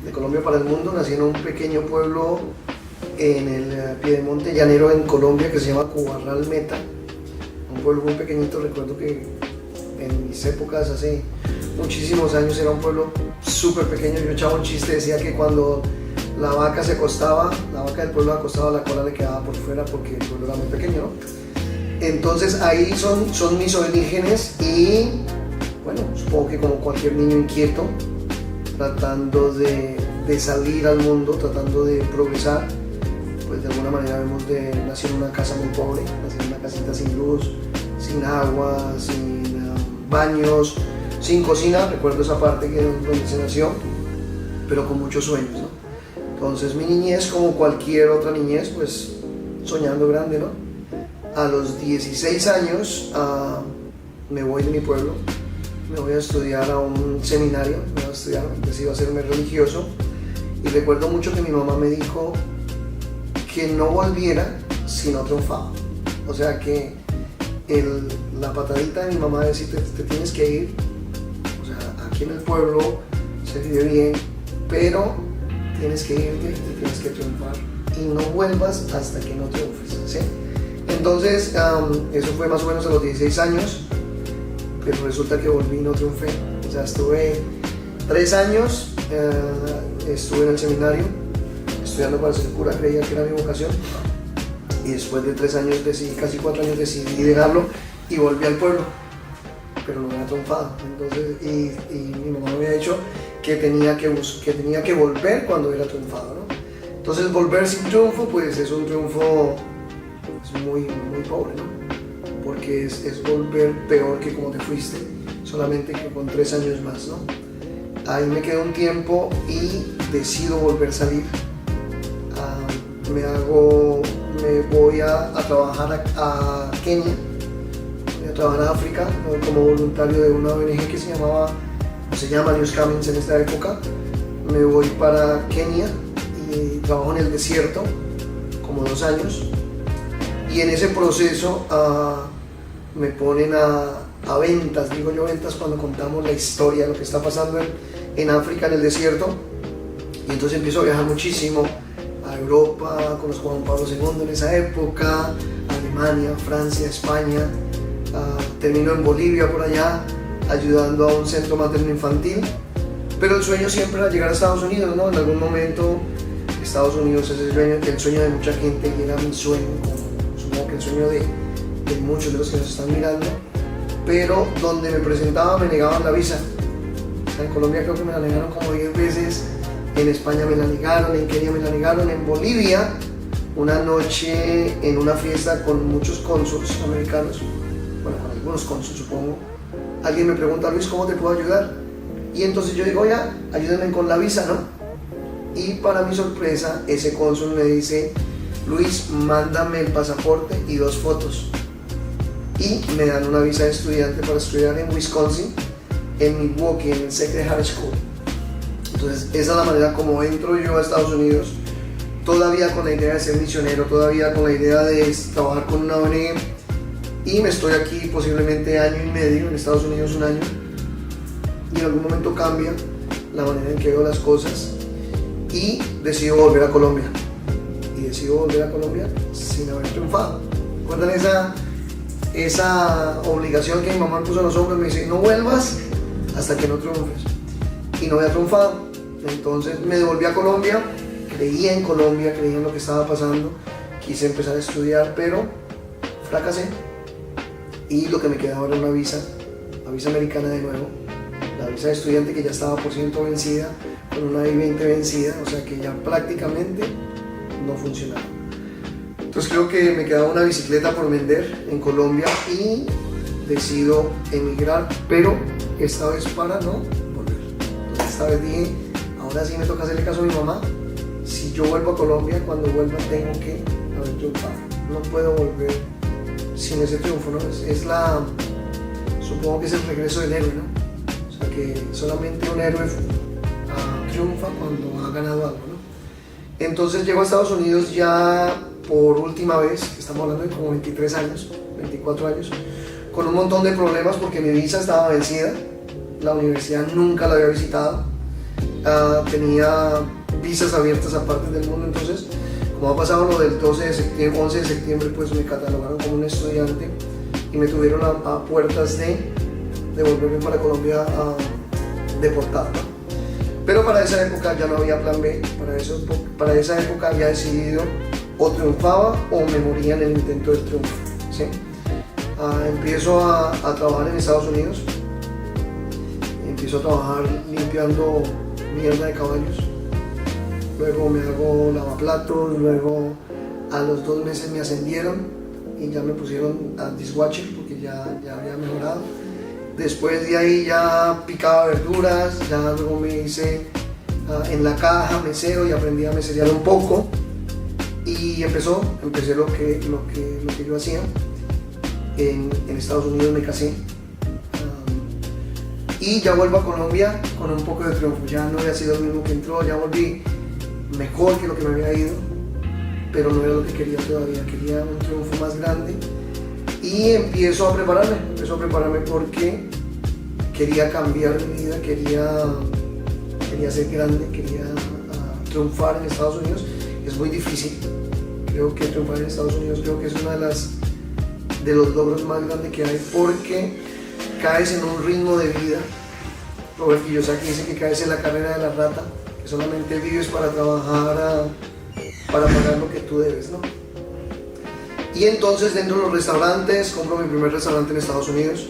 de Colombia para el mundo. Nací en un pequeño pueblo en el Piedemonte llanero en Colombia que se llama Cubarral Meta, un pueblo muy pequeñito. Recuerdo que en mis épocas, hace muchísimos años, era un pueblo súper pequeño. Yo echaba un chiste, decía que cuando la vaca se acostaba, la vaca del pueblo acostaba, la cola le quedaba por fuera porque el pueblo era muy pequeño, ¿no? Entonces ahí son mis orígenes y bueno, supongo que como cualquier niño inquieto, tratando de salir al mundo, tratando de progresar, pues de alguna manera nací en una casa muy pobre, nací en una casita sin luz, sin agua, sin baños, sin cocina. Recuerdo esa parte que es donde se nació, pero con muchos sueños, ¿no? Entonces mi niñez, como cualquier otra niñez, pues soñando grande, ¿no? A los 16 años me voy de mi pueblo, me voy a estudiar a un seminario, decido hacerme religioso, y recuerdo mucho que mi mamá me dijo que no volviera si no triunfaba. O sea que la patadita de mi mamá de decir te tienes que ir, o sea, aquí en el pueblo se vive bien, pero tienes que irte y tienes que triunfar y no vuelvas hasta que no triunfes, ¿sí? Entonces eso fue más o menos a los 16 años, pero resulta que volví y no triunfé. O sea, estuve 3 años, estuve en el seminario estudiando para ser cura, creía que era mi vocación, y después de 3 años, casi 4 años, decidí dejarlo y volví al pueblo, pero no me había triunfado. Entonces, y mi mamá me había dicho que tenía que volver cuando hubiera triunfado, ¿no? Entonces volver sin triunfo, pues es un triunfo muy, muy pobre, ¿no? Porque es volver peor que como te fuiste, solamente que con 3 años más, ¿no? Ahí me quedo un tiempo y decido volver a salir. Me voy a trabajar a Kenia, voy a trabajar a África, como voluntario de una ONG que se llama News Cummings en esta época. Me voy para Kenia y trabajo en el desierto como 2 años, y en ese proceso me ponen a ventas, digo yo ventas cuando contamos la historia de lo que está pasando en África, en el desierto, y entonces empiezo a viajar muchísimo a Europa, conozco a Juan Pablo II en esa época, Alemania, Francia, España, termino en Bolivia por allá, ayudando a un centro materno infantil, pero el sueño siempre era llegar a Estados Unidos, ¿no? En algún momento Estados Unidos es el sueño de mucha gente y era mi sueño, supongo que el sueño de muchos de los que nos están mirando, pero donde me presentaba me negaban la visa. O sea, en Colombia creo que me la negaron como 10 veces, en España me la negaron, en Kenia me la negaron, en Bolivia una noche en una fiesta con muchos cónsules americanos, bueno, con algunos cónsules supongo, alguien me pregunta: Luis, ¿cómo te puedo ayudar? Y entonces yo digo: ya, ayúdenme con la visa, ¿no? Y para mi sorpresa, ese cónsul me dice: Luis, mándame el pasaporte y 2 fotos. Y me dan una visa de estudiante para estudiar en Wisconsin, en Milwaukee, en el Sacred Heart School. Entonces esa es la manera como entro yo a Estados Unidos, todavía con la idea de ser misionero, todavía con la idea de trabajar con una ONG, y me estoy aquí posiblemente año y medio, en Estados Unidos 1 año, y en algún momento cambia la manera en que veo las cosas y decido volver a Colombia. Y decido volver a Colombia sin haber triunfado. ¿Recuerdan esa obligación que mi mamá puso en los hombros? Me dice: no vuelvas hasta que no triunfes. Y no había triunfado. Entonces me devolví a Colombia, creía en Colombia, creía en lo que estaba pasando, quise empezar a estudiar, pero fracasé. Y lo que me quedaba era una visa, la visa americana de nuevo, la visa de estudiante que ya estaba por ciento vencida, con una I-20 vencida, o sea que ya prácticamente no funcionaba. Entonces creo que me quedaba una bicicleta por vender en Colombia y decido emigrar, pero esta vez para no volver. Entonces esta vez dije: ahora sí me toca hacerle caso a mi mamá. Si yo vuelvo a Colombia, cuando vuelva tengo que haber triunfado. No puedo volver sin ese triunfo, ¿no? Supongo que es el regreso del héroe, ¿no? O sea que solamente un héroe triunfa cuando ha ganado algo, ¿no? Entonces llego a Estados Unidos ya por última vez, estamos hablando de como 23 años, 24 años, con un montón de problemas porque mi visa estaba vencida, la universidad nunca la había visitado, tenía visas abiertas a partes del mundo. Entonces, como ha pasado lo del 12 de septiembre, 11 de septiembre, pues me catalogaron como un estudiante y me tuvieron a puertas de volverme para Colombia deportado, ¿no? Pero para esa época ya no había plan B. Para esa época había decidido o triunfaba o me moría en el intento del triunfo, ¿sí? Empiezo a trabajar en Estados Unidos. Empiezo a trabajar limpiando mierda de caballos. Luego me hago lavaplatos. Luego a los 2 meses me ascendieron y ya me pusieron a dishwasher porque ya había mejorado. Después de ahí ya picaba verduras. Ya luego me hice en la caja mesero y aprendí a meserear un poco. Y empecé lo que yo hacía. En Estados Unidos me casé. Y ya vuelvo a Colombia con un poco de triunfo. Ya no había sido el mismo que entró, ya volví mejor que lo que me había ido, pero no era lo que quería todavía. Quería un triunfo más grande. Y empiezo a prepararme porque quería cambiar mi vida, quería ser grande, quería triunfar en Estados Unidos. Es muy difícil. Creo que triunfar en Estados Unidos es uno de los logros más grandes que hay, porque caes en un ritmo de vida. Robert Kiyosaki dice que caes en la carrera de la rata, que solamente vives para trabajar, para pagar lo que tú debes, ¿no? Y entonces dentro de los restaurantes, compro mi primer restaurante en Estados Unidos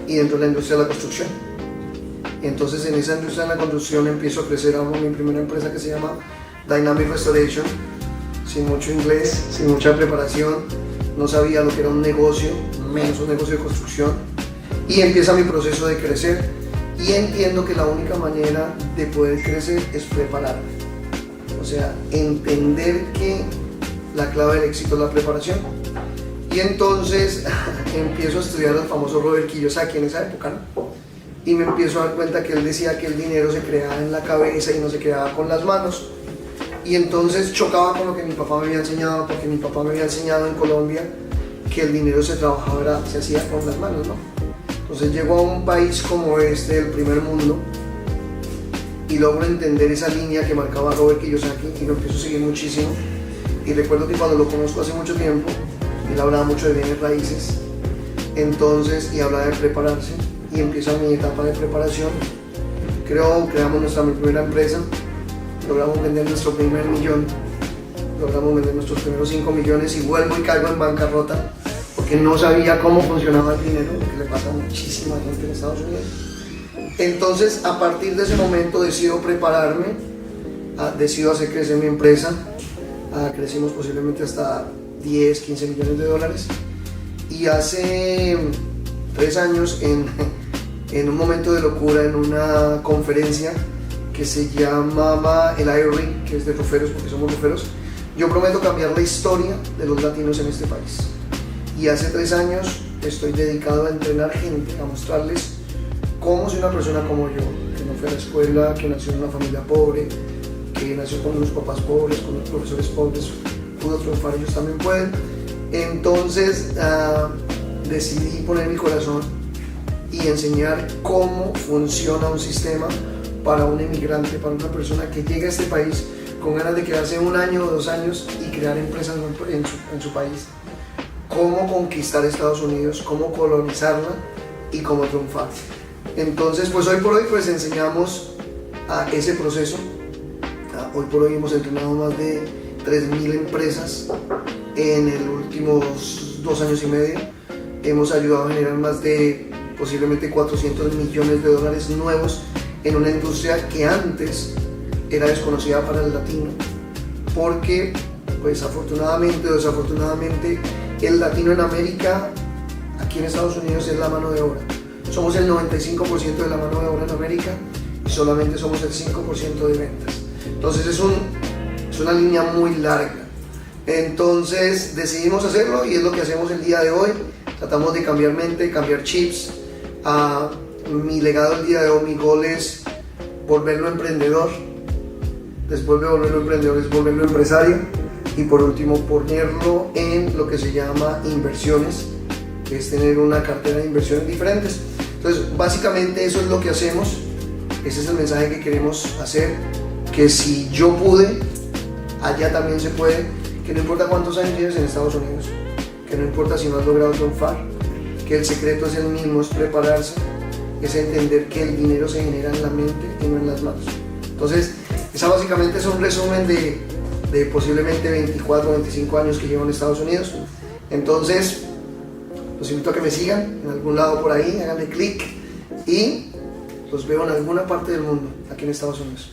y dentro de la industria de la construcción. Entonces en esa industria de la construcción empiezo a crecer. Hago mi primera empresa que se llama Dynamic Restoration, sin mucho inglés, sin mucha preparación, no sabía lo que era un negocio, menos un negocio de construcción, y empieza mi proceso de crecer y entiendo que la única manera de poder crecer es prepararme, o sea, entender que la clave del éxito es la preparación. Y entonces empiezo a estudiar al famoso Robert Kiyosaki en esa época, ¿no? Y me empiezo a dar cuenta que él decía que el dinero se creaba en la cabeza y no se creaba con las manos. Y entonces chocaba con lo que mi papá me había enseñado, porque mi papá me había enseñado en Colombia que el dinero se trabajaba, se hacía con las manos, ¿no? Entonces llego a un país como este, el primer mundo, y logro entender esa línea que marcaba Robert Kiyosaki y lo empiezo a seguir muchísimo. Y recuerdo que cuando lo conozco hace mucho tiempo, él hablaba mucho de bienes raíces, entonces, y hablaba de prepararse, y empieza mi etapa de preparación. Creamos mi primera empresa, logramos vender nuestro primer millón, logramos vender nuestros primeros 5 millones y vuelvo y caigo en bancarrota porque no sabía cómo funcionaba el dinero, lo que le pasa a muchísima gente en Estados Unidos. Entonces, a partir de ese momento decido prepararme, decido hacer crecer mi empresa. Crecimos posiblemente hasta 10, 15 millones de dólares. Y hace 3 años, en un momento de locura, en una conferencia que se llamaba el IRE, que es de roferos, porque somos roferos, yo prometo cambiar la historia de los latinos en este país. Y hace 3 años estoy dedicado a entrenar gente, a mostrarles cómo si una persona como yo, que no fue a la escuela, que nació en una familia pobre, que nació con unos papás pobres, con unos profesores pobres, pudo triunfar, ellos también pueden. Entonces decidí poner mi corazón y enseñar cómo funciona un sistema para un emigrante, para una persona que llega a este país con ganas de quedarse 1 año o 2 años y crear empresas en su país. Cómo conquistar Estados Unidos, cómo colonizarla y cómo triunfar. Entonces, pues hoy por hoy pues enseñamos ese proceso. Hoy por hoy hemos entrenado más de 3.000 empresas en los últimos 2 años y medio. Hemos ayudado a generar más de posiblemente 400 millones de dólares nuevos en una industria que antes era desconocida para el latino, porque pues afortunadamente o desafortunadamente el latino en América, aquí en Estados Unidos, es la mano de obra. Somos el 95% de la mano de obra en América y solamente somos el 5% de ventas. Entonces es una línea muy larga. Entonces decidimos hacerlo y es lo que hacemos el día de hoy. Tratamos de cambiar mente, cambiar chips. Mi legado el día de hoy, mi gol es volverlo emprendedor. Después de volverlo emprendedor es volverlo empresario. Y por último, ponerlo en lo que se llama inversiones, que es tener una cartera de inversiones diferentes. Entonces, básicamente eso es lo que hacemos. Ese es el mensaje que queremos hacer, que si yo pude, allá también se puede, que no importa cuántos años lleves en Estados Unidos, que no importa si no has logrado triunfar, que el secreto es el mismo, es prepararse, es entender que el dinero se genera en la mente y no en las manos. Entonces, esa básicamente es un resumen de posiblemente 24 o 25 años que llevo en Estados Unidos. Entonces, los invito a que me sigan en algún lado por ahí, háganle clic y los veo en alguna parte del mundo, aquí en Estados Unidos.